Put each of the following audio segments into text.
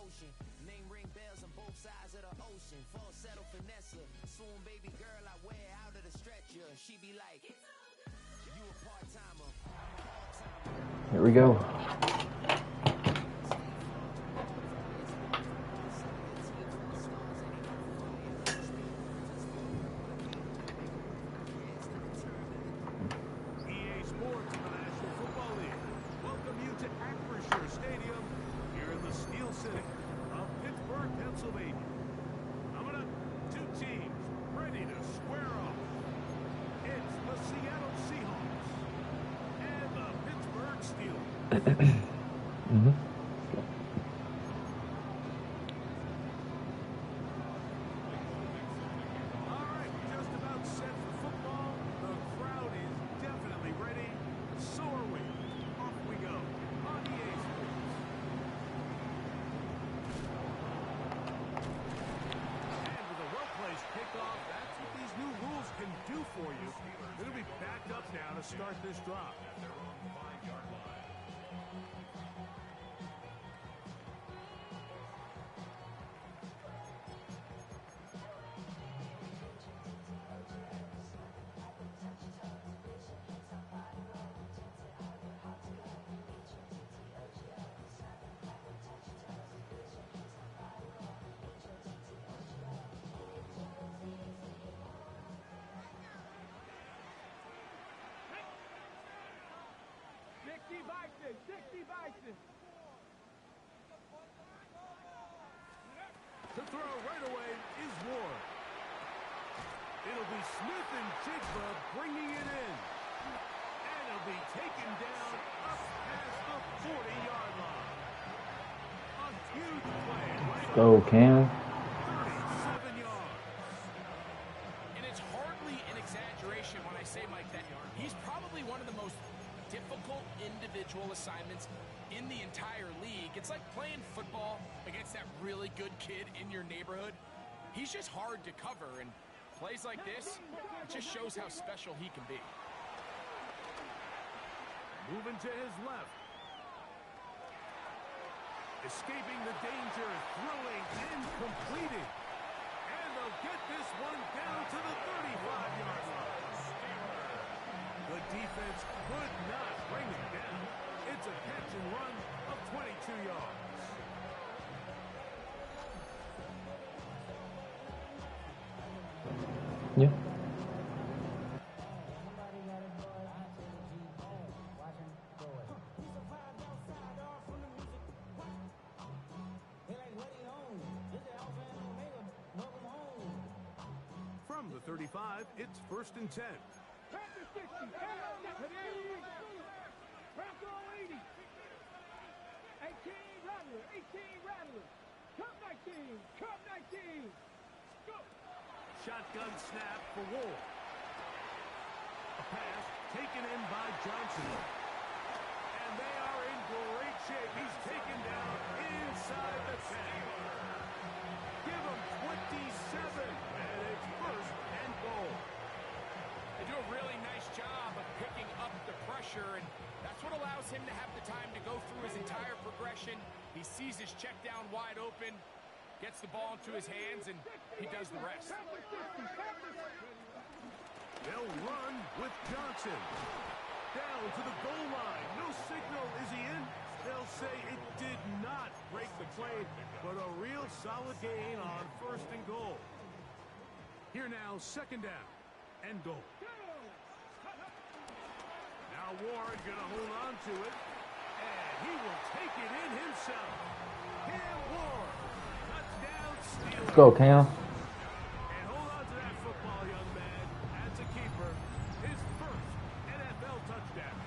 motion. Name ring bells on both sides of the ocean. Falsetto finesse, swoon baby girl I wear out of the stretcher. She be like, you a part-timer, I'm a all-timer. Here we go. Pennsylvania. Coming up, two teams ready to square off. It's the Seattle Seahawks and the Pittsburgh Steelers. All right, just about set for football. The crowd is definitely ready. So are we. Off we go on EA Sports. Kickoff, that's what these new rules can do for you. It'll be backed up now to start this drive. Dixie Bison. To throw right away is Ward. It'll be Smith and Jigba bringing it in. And it'll be taken down up past the 40-yard line. A huge play. Let's go, Cam. 37 yards. And it's hardly an exaggeration when I say, Mike, that he's probably one of the most difficult individual assignments in the entire league. It's like playing football against that really good kid in your neighborhood. He's just hard to cover, and plays like this, it just shows how special he can be. Moving to his left. Escaping the danger, throwing and completing. And they'll get this one down to the 35-yard line. The defense could not bring it down. It's a catch and run of 22 yards. Yeah. From the 35, it's 1st and 10. Panther 60. Bronco 80. 18 Rattler. 18 Rattler. Cup 19. Cup 19. Go. Shotgun snap for Ward. A pass taken in by Johnson. And they are in great shape. He's taken down inside the 10. Give him 27. And it's 1st and goal. They do a really nice job of picking up the pressure, and that's what allows him to have the time to go through his entire progression. He sees his check down wide open, gets the ball into his hands, and he does the rest. They'll run with Johnson. Down to the goal line. No signal. Is he in? They'll say it did not break the play, but a real solid gain on 1st and goal. Here now, 2nd down and goal. Now Ward gonna hold on to it, and he will take it in himself. Cam Ward, touchdown, Steelers. Let's go, Cam. And hold on to that football, young man. As a keeper, his 1st NFL touchdown.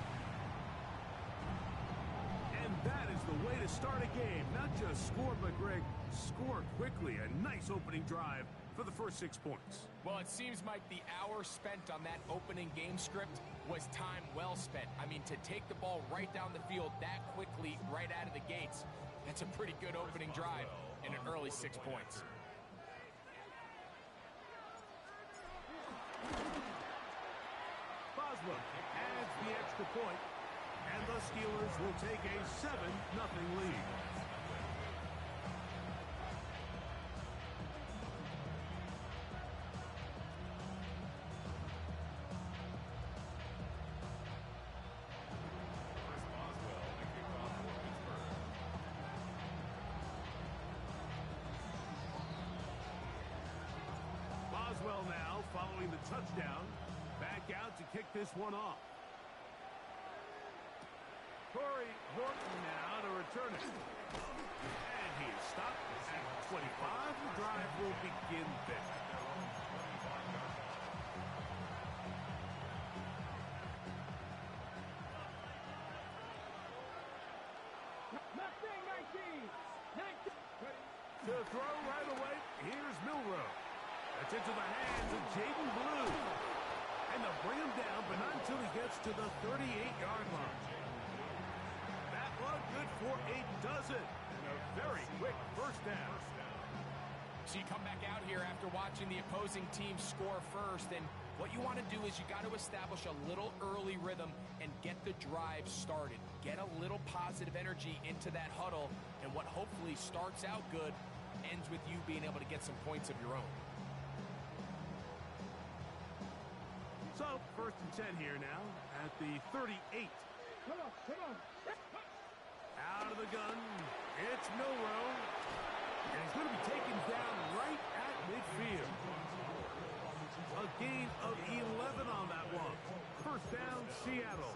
And that is the way to start a game. Not just score, but Greg, score quickly. A nice opening drive for the first 6 points. Well, it seems like the hour spent on that opening game script was time well spent. I mean, to take the ball right down the field that quickly, right out of the gates, that's a pretty good opening drive in an early 6 points. Boswell adds the extra point, and the Steelers will take a 7-0 lead. allowing the touchdown. Back out to kick this one off. Corey Horton now to return it. And he is stopped at 25. The drive will begin there. To throw right away, here's Milroe. That's into the hands of Jaden Blue. And they'll bring him down, but not until he gets to the 38-yard line. That one good for a dozen. And a very quick first down. So you come back out here after watching the opposing team score first, and what you want to do is you got to establish a little early rhythm and get the drive started. Get a little positive energy into that huddle, and what hopefully starts out good ends with you being able to get some points of your own. So, 1st and 10 here now at the 38. Come on. Out of the gun, it's Milroe. And he's going to be taken down right at midfield. A gain of 11 on that one. First down, Seattle.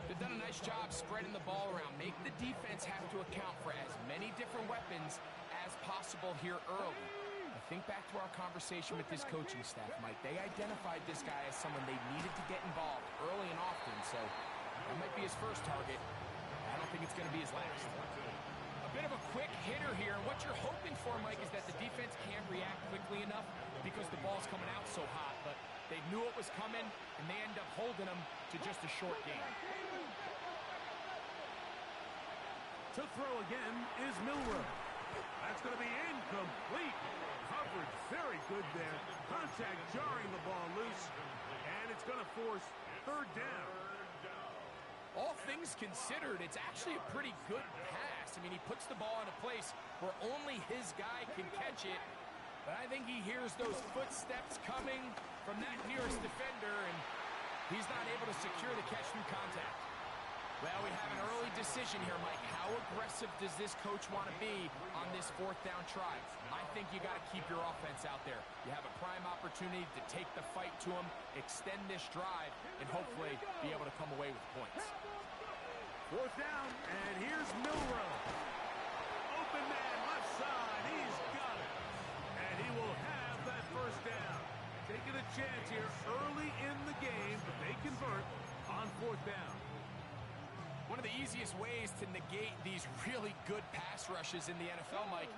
They've done a nice job spreading the ball around. Make the defense have to account for as many different weapons as possible here early. I think back to our conversation with this coaching staff, Mike. They identified this guy as someone they needed to get involved early and often, so that might be his first target. I don't think it's going to be his last. A bit of a quick hitter here, and what you're hoping for, Mike, is that the defense can't react quickly enough because the ball's coming out so hot, but they knew it was coming, and they end up holding them to just a short gain. To throw again is Milroe. That's going to be incomplete. Coverage very good there. Contact jarring the ball loose, and it's going to force 3rd down. All things considered, it's actually a pretty good pass. I mean, he puts the ball in a place where only his guy can catch it, but I think he hears those footsteps coming from that nearest defender, and he's not able to secure the catch through contact. Well, we have an early decision here, Mike. How aggressive does this coach want to be on this 4th down try? I think you got to keep your offense out there. You have a prime opportunity to take the fight to him, extend this drive, and hopefully be able to come away with points. 4th down, and here's Milroe. Open man, left side, he's got it. And he will have that first down. Taking a chance here early in the game, but they convert on 4th down. One of the easiest ways to negate these really good pass rushes in the NFL, Mike,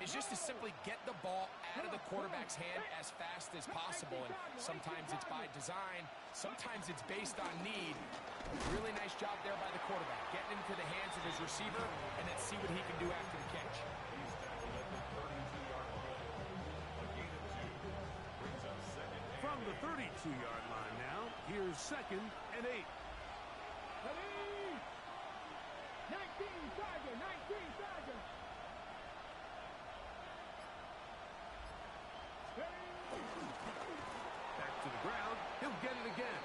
is just to simply get the ball out of the quarterback's hand as fast as possible. And sometimes it's by design, sometimes it's based on need. Really nice job there by the quarterback, getting into the hands of his receiver, and then see what he can do after the catch. From the 32-yard line now, here's 2nd and 8. 19 Tiger. Back to the ground, he'll get it again.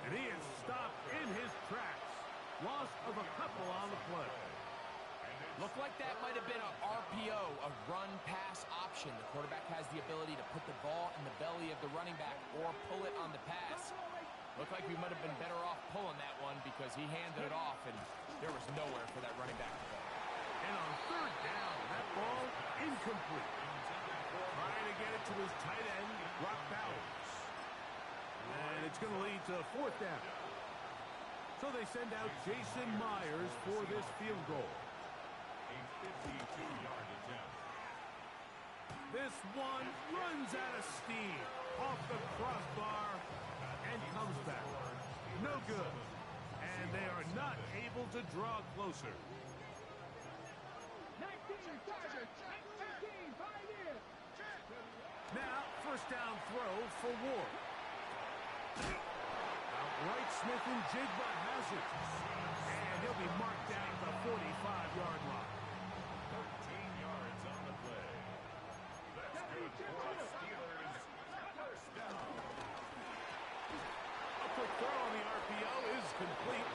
And he is stopped in his tracks. Loss of a couple on the play. Looked like that might have been a RPO, a run-pass option. The quarterback has the ability to put the ball in the belly of the running back or pull it on the pass. Looked like we might have been better off pulling that one because he handed it off, and there was nowhere for that running back to go. And on 3rd down, that ball incomplete. Trying to get it to his tight end, Brock Bowers. And it's going to lead to 4th down. So they send out Jason Myers for this field goal. A 52-yard attempt. This one runs out of steam off the crossbar and comes back. No good. And they are not able to draw closer. 19 Tiger. 19 Pioneer. Now, 1st down throw for Ward. Outright Smith and Jigba has it. And he'll be marked down at the 45-yard line. 13 yards on the play. That's good for the Steelers. First down. A quick throw on the RPO is complete.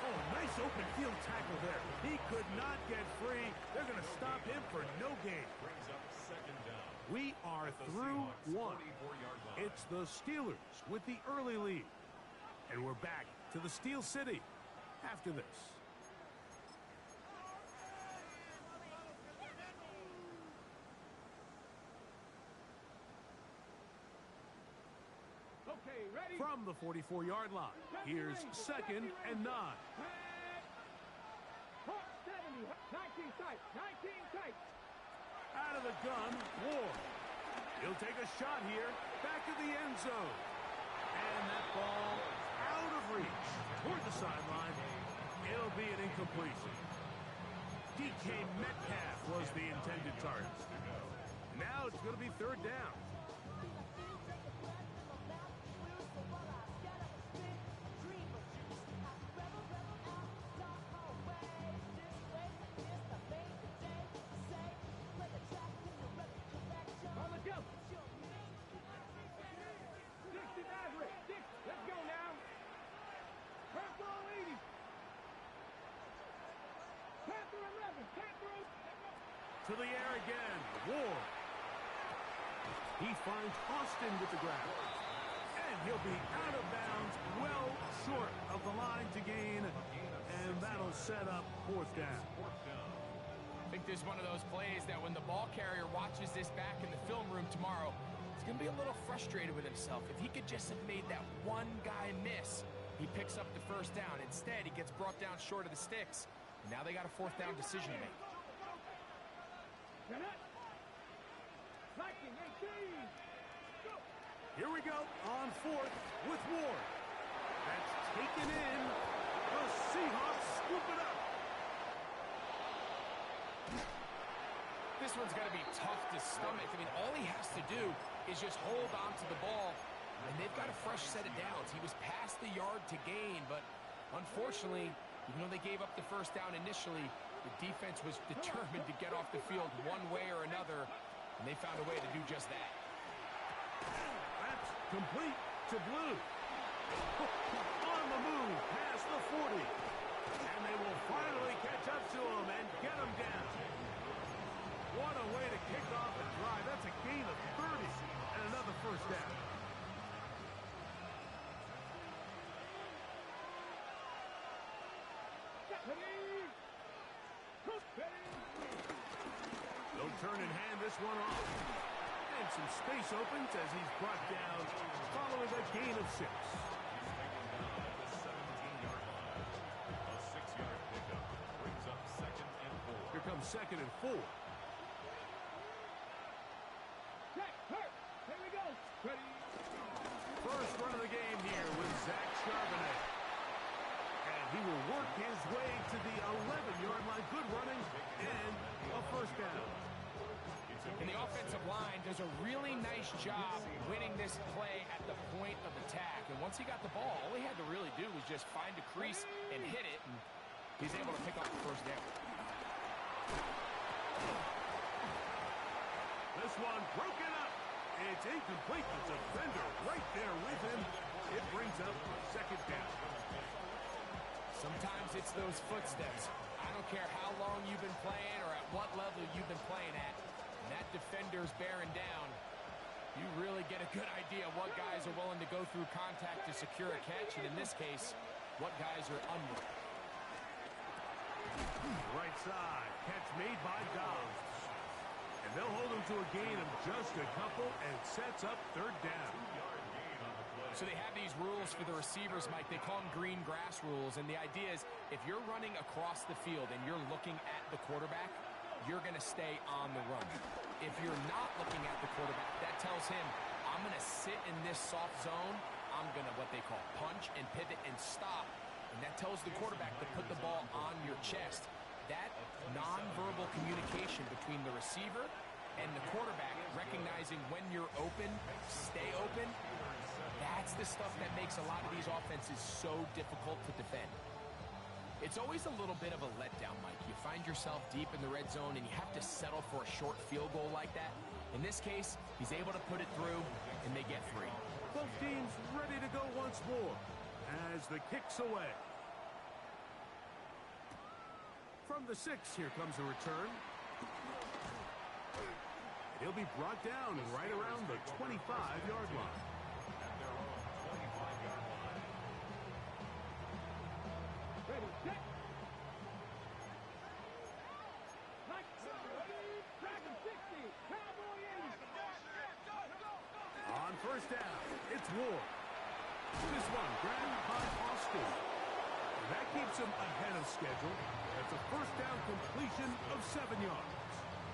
Oh, nice open field tackle there. He could not get free. They're going to stop him for no gain. Brings up 2nd down. We are At the through Seahawks' one. 44-yard line. It's the Steelers with the early lead. And we're back to the Steel City after this. Okay, ready? From the 44-yard line, here's 2nd and 9. 70, 19 tight, 19 tight. Out of the gun, Ward. He'll take a shot here, back of the end zone. And that ball out of reach toward the sideline. It'll be an incompletion. DK Metcalf was the intended target. Now it's going to be 3rd down. On the jump. 60 Maverick. 6. Let's go now. Purple 80. Panther 11. Panther. To the air again, Ward. He finds Austin with the grab. And he'll be out of bounds, well short of the line to gain. And that'll set up 4th down. I think this is one of those plays that when the ball carrier watches this back in the film room tomorrow, he's going to be a little frustrated with himself. If he could just have made that one guy miss, he picks up the 1st down. Instead, he gets brought down short of the sticks. Now they got a 4th down decision to make. Here we go on 4th with Ward. That's taken in. The Seahawks scoop it up. This one's going to be tough to stomach. I mean, all he has to do is just hold on to the ball, and they've got a fresh set of downs. He was past the yard to gain, but unfortunately, even though they gave up the 1st down initially, the defense was determined to get off the field one way or another, and they found a way to do just that. That's complete to Blue. On the move past the 40. And they will finally catch up to him and get him down. What a way to kick off a drive. That's a gain of 30 and another 1st down. They'll turn and hand this one off. And some space opens as he's brought down following a gain of 6. He's taken down at the 17-yard line. A 6-yard pickup brings up 2nd and 4. Here comes 2nd and 4. Here we go. Ready. First run of the game here with Zach Charbonnet. And he will work his way to the 11-yard line. Good running and a 1st down. And the offensive line does a really nice job winning this play at the point of attack. And once he got the ball, all he had to really do was just find a crease and hit it. And he's able to pick up the 1st down. This one broken up. It's incomplete. The defender right there with him. It brings up 2nd down. Sometimes it's those footsteps. I don't care how long you've been playing or at what level you've been playing at. And that defender's bearing down. You really get a good idea of what guys are willing to go through contact to secure a catch. And in this case, what guys are unwilling. Right side. Catch made by Dobbs. And they'll hold him to a gain of just a couple and sets up 3rd down. So they have these rules for the receivers, Mike. They call them green grass rules. And the idea is if you're running across the field and you're looking at the quarterback, you're going to stay on the run. If you're not looking at the quarterback, that tells him, I'm going to sit in this soft zone. I'm going to what they call punch and pivot and stop. And that tells the quarterback to put the ball on your chest. That nonverbal communication between the receiver and the quarterback, recognizing when you're open, stay open, that's the stuff that makes a lot of these offenses so difficult to defend. It's always a little bit of a letdown, Mike. You find yourself deep in the red zone and you have to settle for a short field goal like that. In this case, he's able to put it through and they get 3. Both teams ready to go once more as the kick's away. From the 6, here comes a return. He'll be brought down right around the 25-yard line. At their own 25-yard line. Ready, set. Dragon 60, Cowboy 80. On first down, it's Ward. This one grabbed by Austin. That keeps him ahead of schedule. That's a first down completion of 7 yards.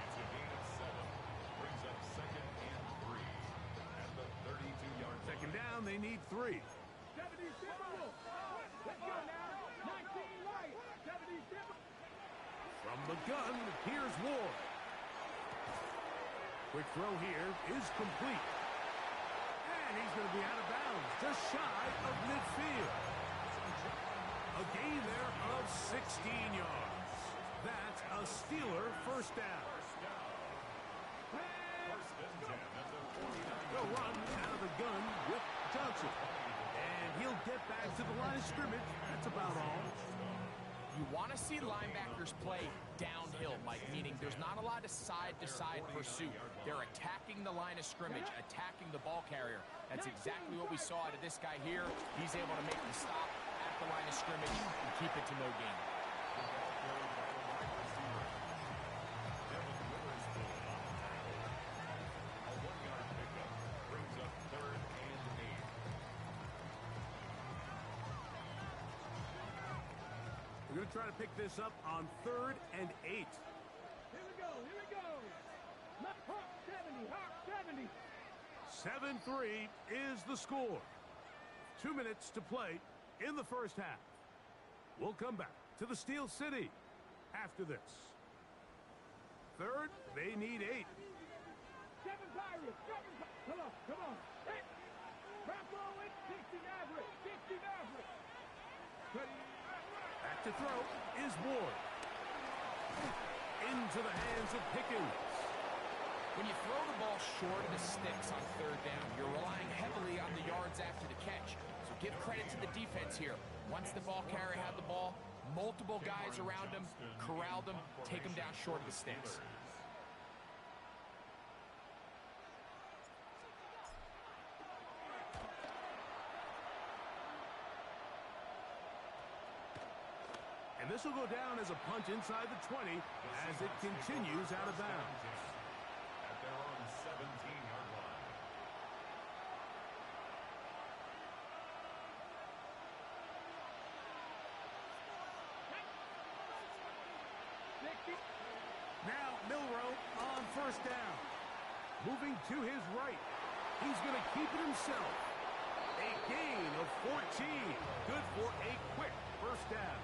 It's a gain of 7. Brings up 2nd and 3. At the 32-yard line. Second down, they need 3. 77. Let's go now. 19 right. 77. From the gun, here's Ward. Quick throw here is complete. And he's going to be out of bounds, just shy of midfield. A gain there of 16 yards. That's a Steeler first down. First and 10 at the 49. They'll run out of the gun with Johnson. And he'll get back to the line of scrimmage. That's about all. You want to see linebackers play downhill, Mike, meaning there's not a lot of side-to-side pursuit. They're attacking the line of scrimmage, attacking the ball carrier. That's exactly what we saw out of this guy here. He's able to make the stop at the line of scrimmage and keep it to no gain. A 1-yard pickup brings up 3rd and 8. We're going to try to pick this up on 3rd and 8. Here we go. Here we go. Hawk 70. Hawk 70. 7-3 is the score. 2 minutes to play in the first half. We'll come back to the Steel City after this. 3rd, they need 8. 7 Pirates. Come on. Come on. Hey. Bravo at 60 Maverick. 60 Maverick. Back to throw is Ward. Into the hands of Pickens. When you throw the ball short of the sticks on 3rd down, you're relying heavily on the yards after the catch. So give credit to the defense here. Once the ball carrier had the ball, multiple guys around him, corralled him, take him down short of the sticks. And this will go down as a punt inside the 20 as it continues out of bounds. At their own 17-yard line. Now Milroe on first down. Moving to his right. He's going to keep it himself. A gain of 14. Good for a quick first down.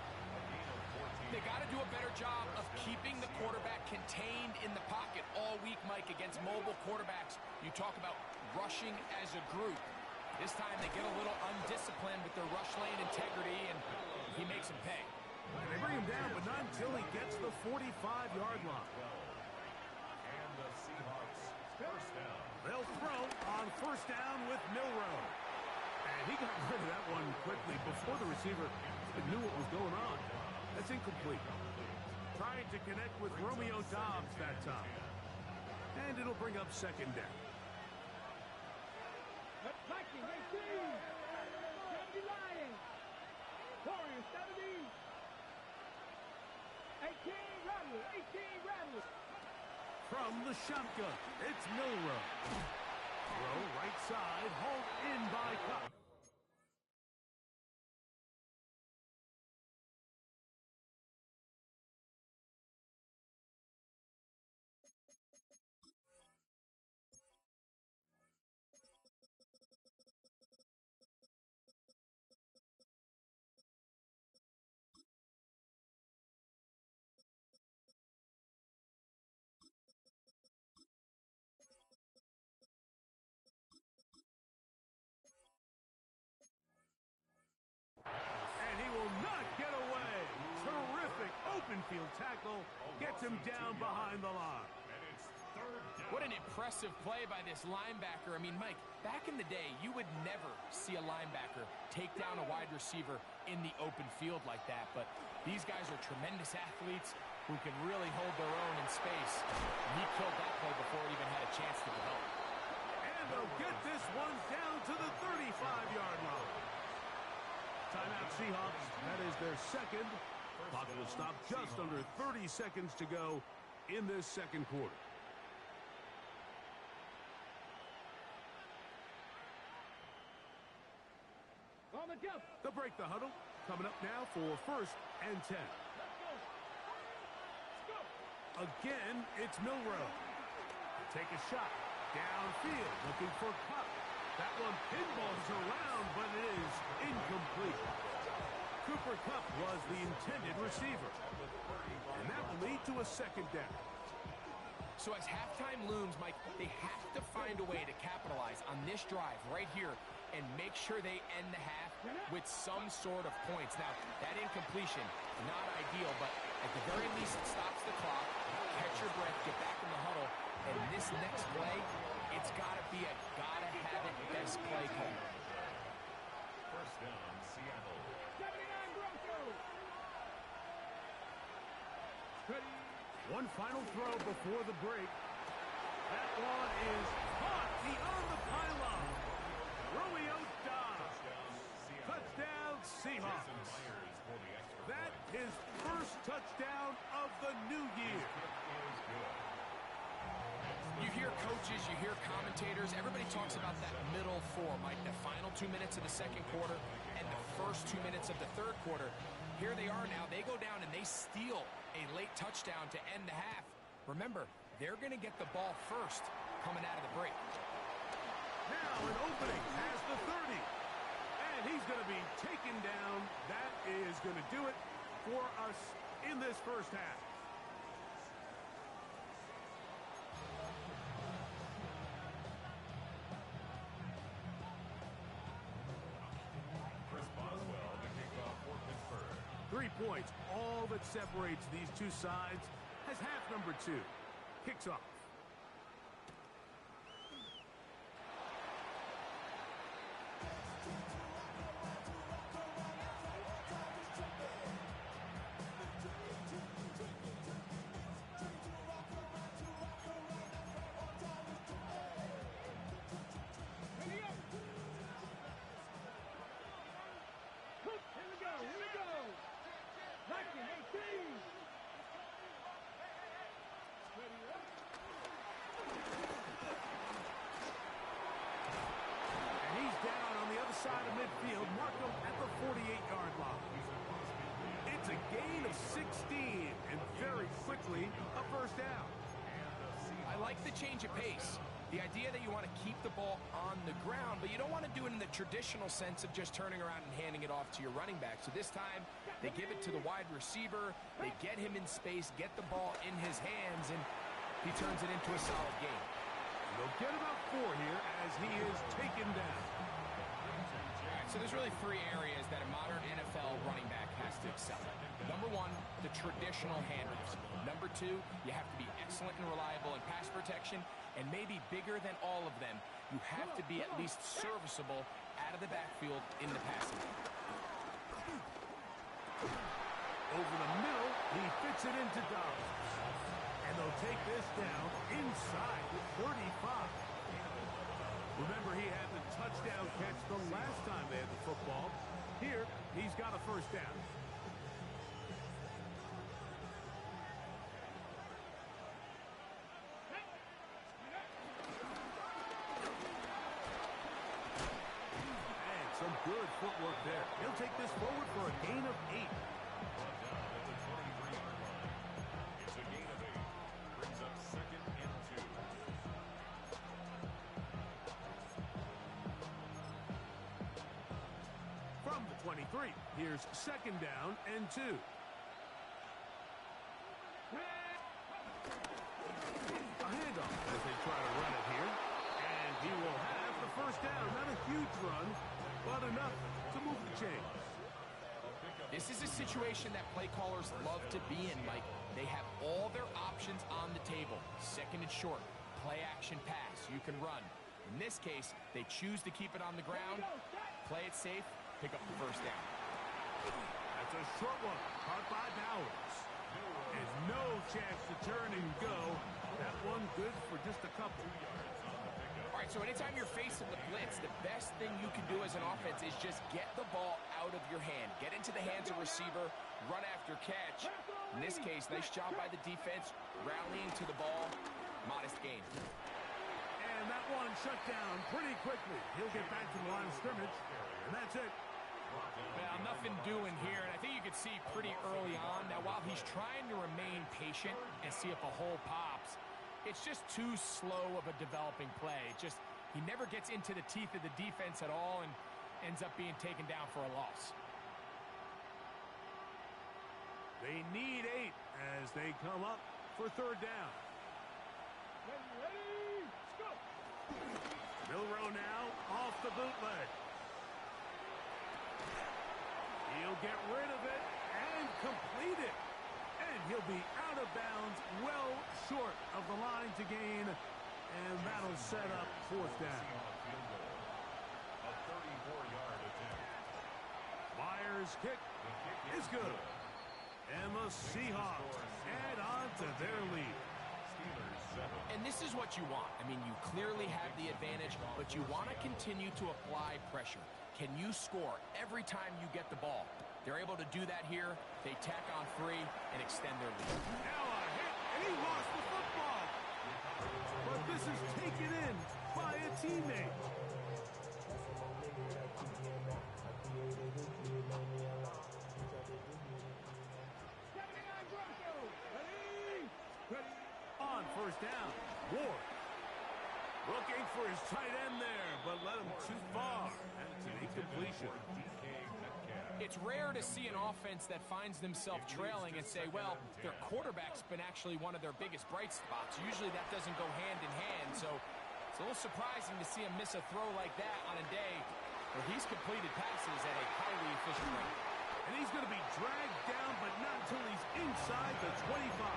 They got to do a better job of keeping the quarterback contained in the pocket all week, Mike, against mobile quarterbacks. You talk about rushing as a group. This time they get a little undisciplined with their rush lane integrity, and he makes them pay. They bring him down, but not until he gets the 45-yard line. And the Seahawks first down. They'll throw on first down with Milroe. And he got rid of that one quickly before the receiver knew what was going on. That's incomplete. Trying to connect with Romeo Dobbs that time. And it'll bring up second down. Viking 18. 70 Lions. Warriors 70. 18 Rattlers. 18 Rattlers. From the shotgun, it's Milroe. Throw right side, hauled in by Cup. And he will not get away. Terrific open field tackle. Gets him down behind the line. And it's 3rd down. What an impressive play by this linebacker. I mean, Mike, back in the day, you would never see a linebacker take down a wide receiver in the open field like that. But these guys are tremendous athletes. who can really hold their own in space. He killed that play before it even had a chance to develop. And they'll get this one down to the 35-yard line. Timeout Seahawks. That is their second. Clock will stop just under 30 seconds to go in this second quarter. On the jump. They'll break the huddle. Coming up now for 1st and 10. Again, it's Milrow. Take a shot. Downfield, looking for Cup. That one pinballs around, but it is incomplete. Cooper Kupp was the intended receiver. And that will lead to a second down. So as halftime looms, Mike, they have to find a way to capitalize on this drive right here and make sure they end the half with some sort of points. Now, that incompletion, not ideal, but at the very least it stops the clock. Catch your breath, get back in the huddle, and this next play, it's got to be a gotta-have-it best play call. First down, Seattle. 79 Broncos. One final throw before the break. That one is caught beyond the pylon. Romeo Dobbs. Touchdown, Seahawks. That is first touchdown of the new year. You hear coaches, you hear commentators, everybody talks about that middle four, Mike, the final 2 minutes of the second quarter and the first 2 minutes of the third quarter. Here they are now. They go down and they steal a late touchdown to end the half. Remember, they're going to get the ball first coming out of the break. Now an opening has the 30. And he's going to be taken down. That is going to do it for us in this first half. Chris Boswell, the kickoff for Pittsburgh. 3 points, all that separates these two sides, as half number 2 kicks off. Side of midfield, mark him at the 48-yard line. It's a gain of 16, and very quickly, a first down. I like the change of pace. The idea that you want to keep the ball on the ground, but you don't want to do it in the traditional sense of just turning around and handing it off to your running back. So this time, they give it to the wide receiver, they get him in space, get the ball in his hands, and he turns it into a solid gain. They'll get about 4 here as he is taken down. So there's really 3 areas that a modern NFL running back has to excel at. Number 1, the traditional handoffs. Number 2, you have to be excellent and reliable in pass protection. And maybe bigger than all of them, you have to be at least serviceable out of the backfield in the passing game. Over the middle, he fits it into Dobbs. And they'll take this down inside the 35. Remember, he had the touchdown catch the last time they had the football. Here, he's got a first down. And some good footwork there. He'll take this forward for a gain of 8. It's a gain of 8. Brings up 2nd and 2. From the 23, here's 2nd down and 2. A handoff as they try to run it here. And he will have the first down. Not a huge run, but enough to move the chains. This is a situation that play callers love to be in, Mike. They have all their options on the table. 2nd and short, play action pass, you can run. In this case, they choose to keep it on the ground, play it safe, pick up the first down. That's a short one, caught by Bowers. And no chance to turn and go. That one good for just a couple. All right, so anytime you're facing the blitz, the best thing you can do as an offense is just get the ball out of your hand. Get into the hands of receiver, run after catch. In this case, nice job by the defense, rallying to the ball. Modest gain. And that one shut down pretty quickly. He'll get back to the line of scrimmage, and that's it. Well, nothing doing here, and I think you can see pretty early on. Now, while he's trying to remain patient and see if a hole pops, it's just too slow of a developing play. He never gets into the teeth of the defense at all and ends up being taken down for a loss. They need 8 as they come up for third down. Ready, go! Milroe now off the bootleg. He'll get rid of it and complete it. And he'll be out of bounds, well short of the line to gain. And that'll set up fourth down. A 34-yard attempt. Myers' kick is good. And the Seahawks add on to their lead. And this is what you want. I mean, you clearly have the advantage, but you want to continue to apply pressure. Can you score every time you get the ball? They're able to do that here. They tack on 3 and extend their lead. Now a hit, and he lost the football. But this is taken in by a teammate. On first down, Ward looking for his tight end there, but led him too far. And it's an incompletion. It's rare to see an offense that finds themselves trailing and say, well, their quarterback's been actually one of their biggest bright spots. Usually that doesn't go hand in hand, so it's a little surprising to see him miss a throw like that on a day where he's completed passes at a highly efficient rate. And he's going to be dragged down, but not until he's inside the 25.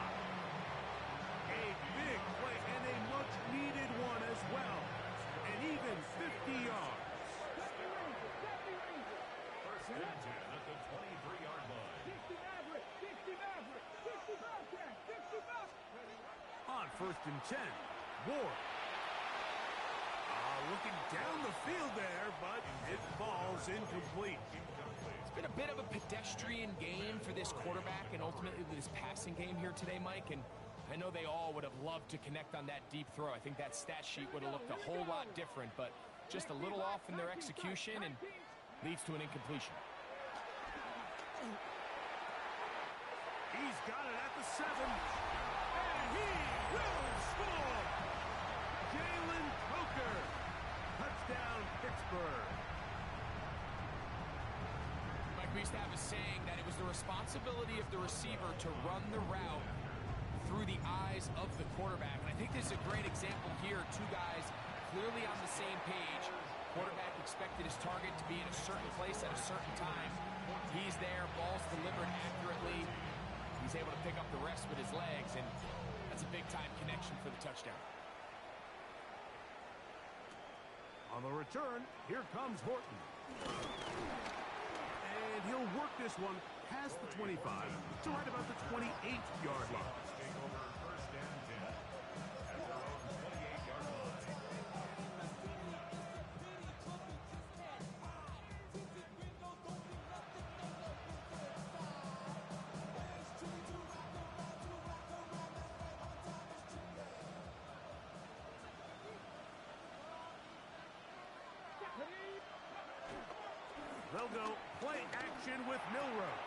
A big play and a much-needed one as well. And even 50 yards. First and 10 at the 23-yard line. 60 Maverick, 60 Maverick, 60 Bobcat, 60 Bobcat. On first and 10, Ward. Looking down the field there, but it falls incomplete. It's been a bit of a pedestrian game for this quarterback and ultimately this passing game here today, Mike, and I know they all would have loved to connect on that deep throw. I think that stat sheet would have looked a whole lot different, but just a little off in their execution and leads to an incompletion. He's got it at the 7, and he will score! Jalen Coker, touchdown Pittsburgh. Mike, we used to have a saying that it was the responsibility of the receiver to run the route through the eyes of the quarterback. And I think this is a great example here. 2 guys clearly on the same page. Quarterback expected his target to be in a certain place at a certain time. He's there, ball's delivered accurately. He's able to pick up the rest with his legs, and that's a big-time connection for the touchdown. On the return, here comes Horton. And he'll work this one past the 25 to right about the 28-yard line. First and 10 at their own 28-yard line. They'll go play action with Milroe.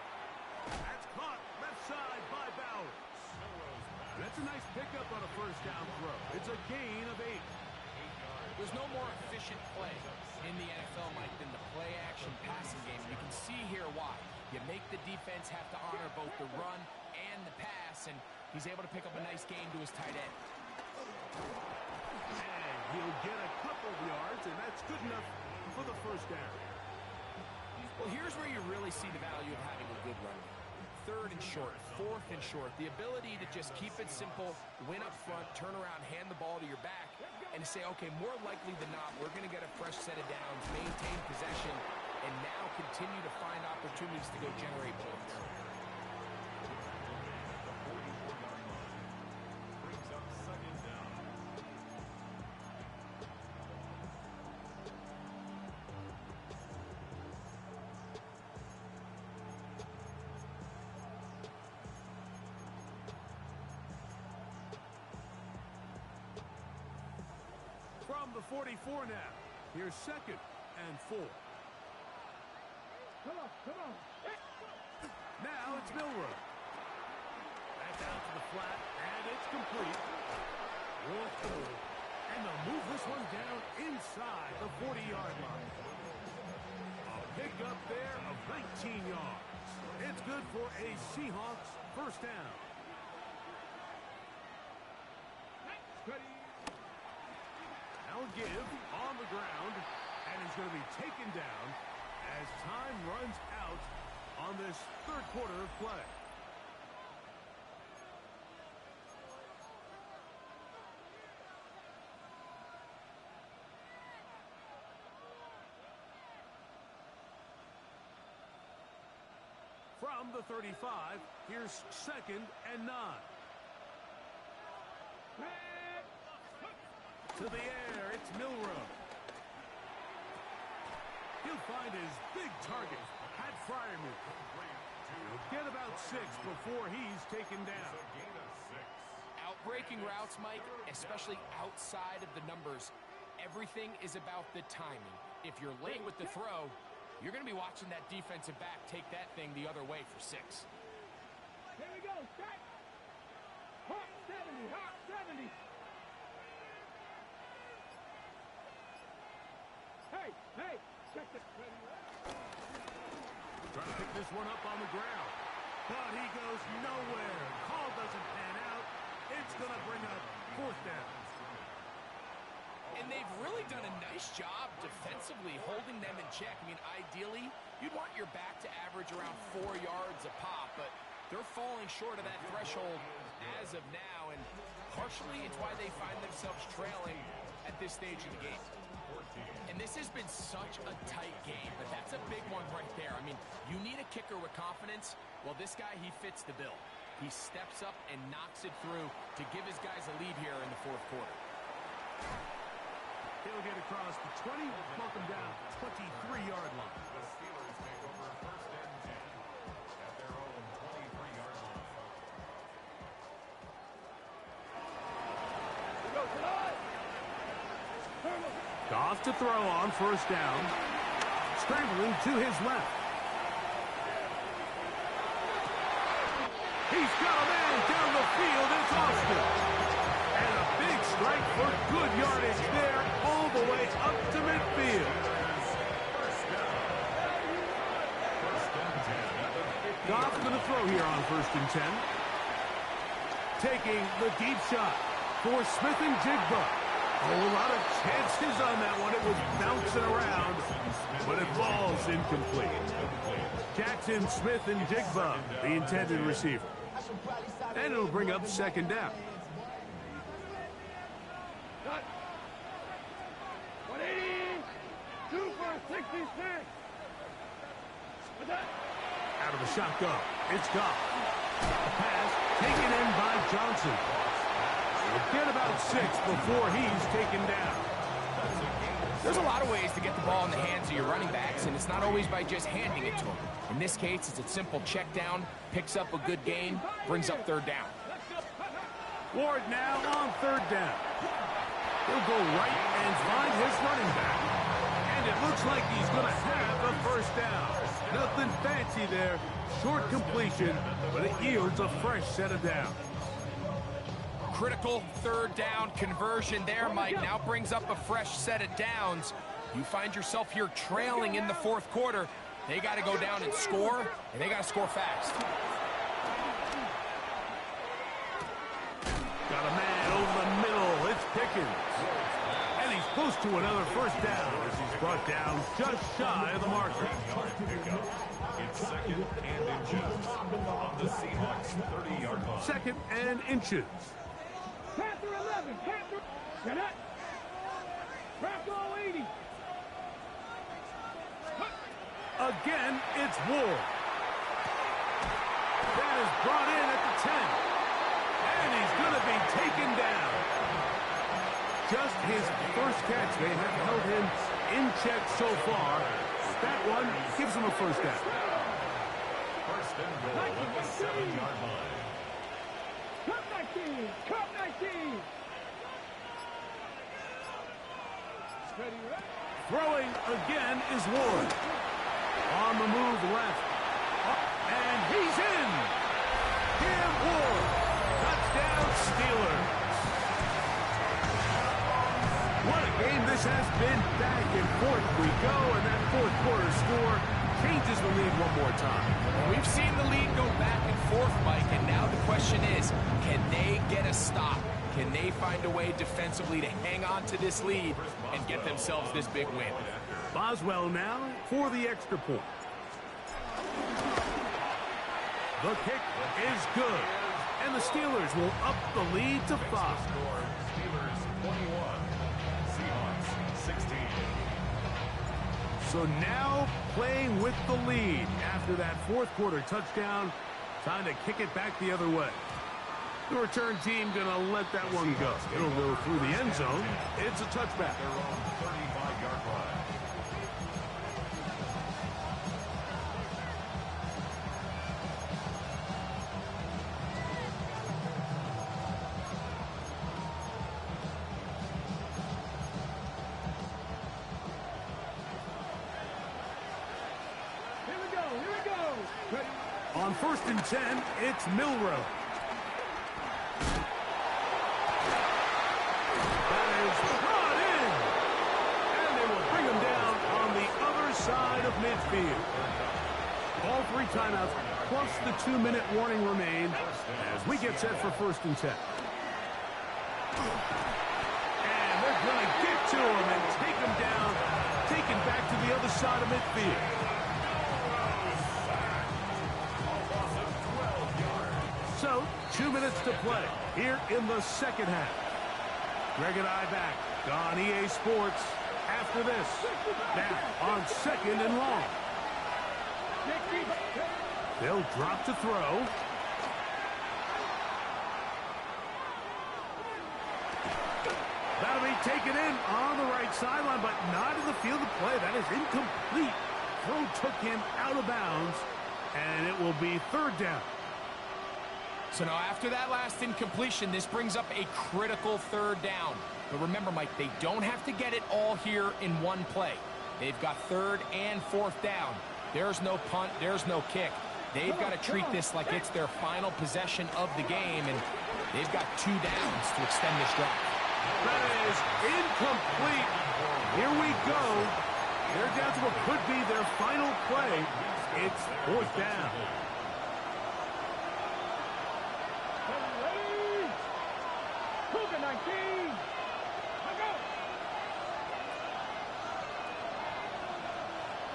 That's caught left side by Bowers. That's a nice pickup on a first down throw. It's a gain of 8. There's no more efficient play in the NFL, Mike, than the play-action passing game. You can see here why. You make the defense have to honor both the run and the pass, and he's able to pick up a nice gain to his tight end. And he'll get a couple of yards, and that's good enough for the first down. Well, here's where you really see the value of having a good run. 3rd and short, 4th and short. The ability to just keep it simple, win up front, turn around, hand the ball to your back, and to say, okay, more likely than not, we're going to get a fresh set of downs, maintain possession, and now continue to find opportunities to go generate points. From the 44 now. Here's 2nd and 4. Come on, come on. Now it's Milrow. That's out to the flat, and it's complete. And they'll move this one down inside the 40-yard line. A pickup there of 19 yards. It's good for a Seahawks first down. Now a give on the ground, and he's going to be taken down as time runs out on this third quarter of play. From the 35, here's 2nd and 9. To the air, it's Milrow. He'll find his big target, Pat Fryermuth. He'll get about 6 before he's taken down. Outbreaking routes, Mike, especially outside of the numbers, everything is about the timing. If you're late with the throw, you're going to be watching that defensive back take that thing the other way for 6. Here we go, strike. Hot 70, hot 70. Hey, hey, check this. Trying to pick this one up on the ground. But he goes nowhere. Call doesn't pan out. It's going to bring up 4th down. And they've really done a nice job defensively holding them in check. I mean, ideally, you'd want your back to average around 4 yards a pop, but they're falling short of that threshold as of now, and partially it's why they find themselves trailing at this stage of the game. And this has been such a tight game, but that's a big one right there. I mean, you need a kicker with confidence. Well, this guy, he fits the bill. He steps up and knocks it through to give his guys a lead here in the 4th quarter. He'll get across the 20, welcome down 23-yard line. The Steelers take over 1st and 10 at their own 23-yard line. Goff to throw on 1st down. Scrambling to his left. He's got a man down the field. It's Austin. And a big strike for good yardage there all the way up to midfield. Goff's going to throw here on 1st and 10. Taking the deep shot for Smith and Jigba. A whole lot of chances on that one. It was bouncing around, but it falls incomplete. Jackson, Smith, and Jigba, the intended receiver. And it'll bring up 2nd down. 180, 2 for 66. Out of the shotgun, it's Goff. A pass taken in by Johnson. He'll get about 6 before he's taken down. There's a lot of ways to get the ball in the hands of your running backs, and it's not always by just handing it to them. In this case, it's a simple check down, picks up a good gain, brings up 3rd down. Ward now on 3rd down. He'll go right and find his running back. And it looks like he's going to have the 1st down. Nothing fancy there. Short completion, but it yields a fresh set of downs. Critical 3rd down conversion there, Mike. Now brings up a fresh set of downs. You find yourself here trailing in the 4th quarter. They got to go down and score, and they got to score fast. Got a man over the middle. It's Pickens. And he's close to another 1st down as he's brought down just shy of the marker. It's 2nd and inches on the Seahawks 30-yard line. 2nd and inches. Panther 11, Panther. Get it. Bronco 80. Again, it's Ward. That is brought in at the 10. And he's going to be taken down. Just his 1st catch. They have held him in check so far. That one gives him a 1st down. 1st and goal at the 7-yard line. Cup 19, Cup 19. Throwing again is Ward. On the move left. And he's in. Cam Ward. Touchdown Steelers. What a game this has been. Back and forth we go, and that fourth quarter score changes the lead one more time. Well, we've seen the lead go back and forth, Mike, and now the question is, can they get a stop? Can they find a way defensively to hang on to this lead and get themselves this big win? Boswell now for the extra point. The kick is good, and the Steelers will up the lead to 5. Steelers 21, Seahawks 16. So now playing with the lead after that fourth quarter touchdown, time to kick it back the other way. The return team going to let that one go. It'll go through the end zone. It's a touchback. They're on the 35-yard line. Here we go. On 1st and 10, it's Milrow. That is brought in. And they will bring him down on the other side of midfield. All 3 timeouts plus the 2-minute warning remain as we get set for 1st and 10. And they're going to get to him and take him down, taken back to the other side of midfield. So, 2 minutes to play here in the second half. Greg and I back on EA Sports after this. Now on 2nd and long. They'll drop to throw. That'll be taken in on the right sideline, but not in the field of play. That is incomplete. Throw took him out of bounds, and it will be 3rd down. So now after that last incompletion, this brings up a critical 3rd down. But remember, Mike, they don't have to get it all here in one play. They've got 3rd and 4th down. There's no punt. There's no kick. They've got to treat this like it's their final possession of the game, and they've got 2 downs to extend this drive. That is incomplete. Here we go. They're down to what could be their final play. It's 4th down. Cougar 19. Let's go.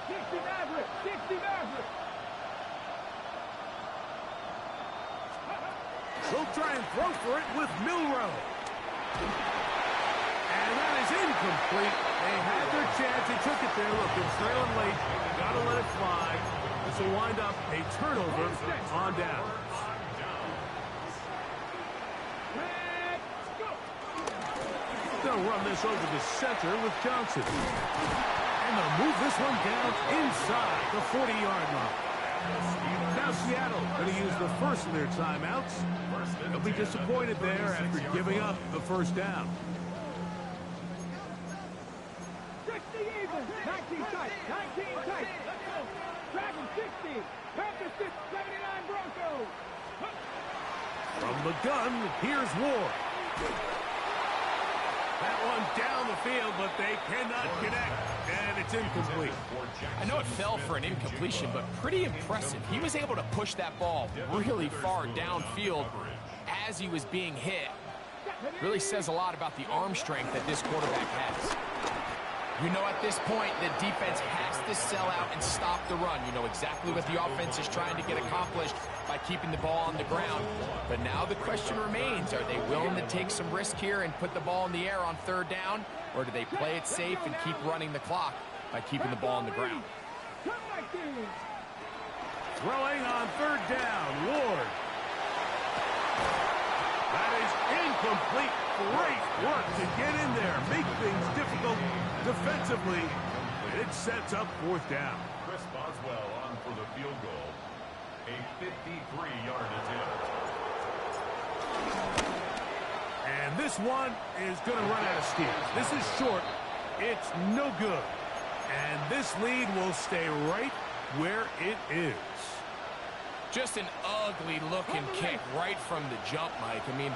60 Maverick. 60 Maverick. They'll try and throw for it with Milrow. And that is incomplete. They had their chance. They took it there. Look, they're trailing late. Got to let it fly. This will wind up a turnover on down. They'll run this over the center with Johnson. And they'll move this one down inside the 40-yard line. Now Seattle going to use the first of their timeouts. They'll be disappointed there after giving up the 1st down. 60 even. 19 tight. 19 tight. Dragon 60. Panthers 79 Broncos. From the gun, here's Ward. That one down the field, but they cannot connect, and it's incomplete. I know it fell for an incompletion, but pretty impressive. He was able to push that ball really far downfield as he was being hit. Really says a lot about the arm strength that this quarterback has. You know, at this point, the defense has to sell out and stop the run. You know exactly what the offense is trying to get accomplished by keeping the ball on the ground. But now the question remains, are they willing to take some risk here and put the ball in the air on 3rd down? Or do they play it safe and keep running the clock by keeping the ball on the ground? Throwing on 3rd down, Ward. That is incomplete. Great work to get in there, make things difficult defensively. It sets up 4th down. Chris Boswell on for the field goal. A 53-yard attempt. And this one is going to run out of steam. This is short. It's no good. And this lead will stay right where it is. Just an ugly-looking kick right from the jump, Mike. I mean,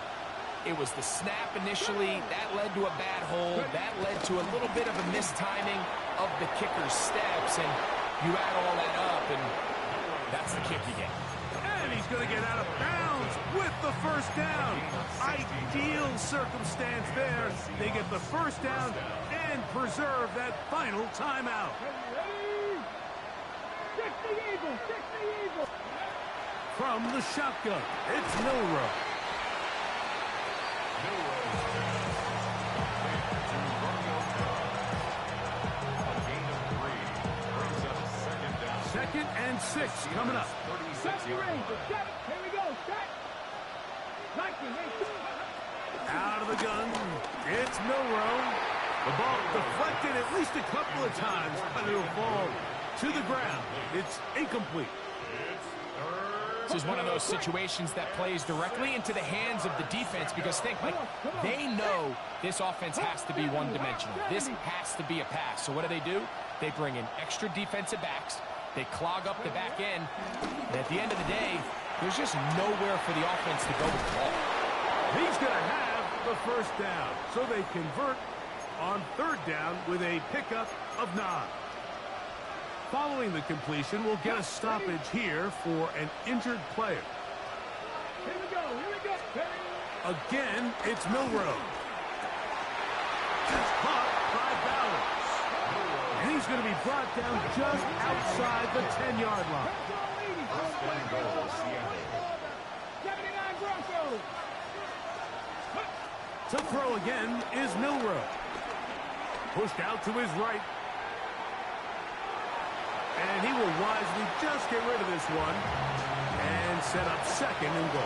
it was the snap initially. That led to a bad hold. That led to a little bit of a mistiming of the kicker's steps. And you add all that up, and that's the kick you get. And he's going to get out of bounds with the first down. Ideal circumstance there. They get the first down and preserve that final timeout. From the shotgun, it's Milroe. Second and 6 coming up. Here we go. Out of the gun, it's Milroe. The ball deflected at least a couple of times, but it'll fall to the ground. It's incomplete. This is one of those situations that plays directly into the hands of the defense because think, Mike, they know this offense has to be one-dimensional. This has to be a pass. So what do? They bring in extra defensive backs. They clog up the back end. And at the end of the day, there's just nowhere for the offense to go with the ball. He's going to have the first down. So they convert on third down with a pickup of 9. Following the completion, we'll get a stoppage here for an injured player. Here we go. Again, it's Milroe. That's caught by Bowers. And he's going to be brought down just outside the 10-yard line. To throw again is Milroe. Pushed out to his right. And he will wisely just get rid of this one and set up second and goal.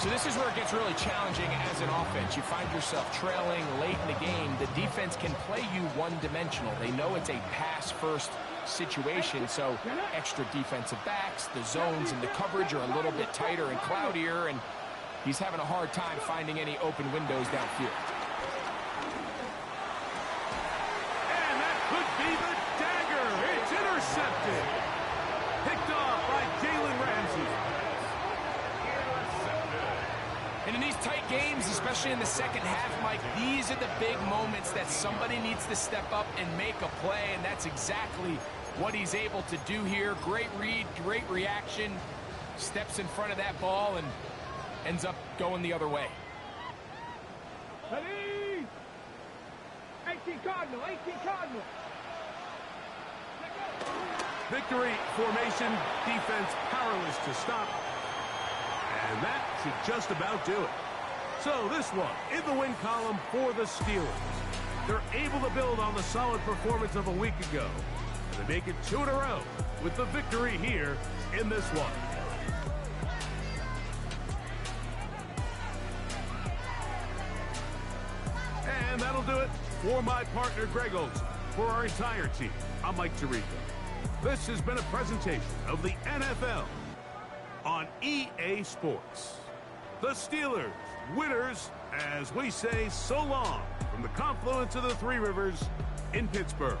So this is where it gets really challenging as an offense. You find yourself trailing late in the game. The defense can play you one-dimensional. They know it's a pass-first situation, so extra defensive backs, the zones and the coverage are a little bit tighter and cloudier, and he's having a hard time finding any open windows downfield. And that could be the dagger. It's intercepted. Picked off by Jalen Ramsey. And in these tight games, especially in the second half, Mike, these are the big moments that somebody needs to step up and make a play, and that's exactly what he's able to do here. Great read, great reaction, steps in front of that ball and ends up going the other way. 18 Cardinal. Victory formation, defense powerless to stop. And that should just about do it. So this one in the win column for the Steelers. They're able to build on the solid performance of a week ago. And they make it 2 in a row with the victory here in this one. And that'll do it for my partner, Greg Olson. For our entire team, I'm Mike Tirico. This has been a presentation of the NFL on EA Sports. The Steelers, winners, as we say so long from the confluence of the Three Rivers in Pittsburgh.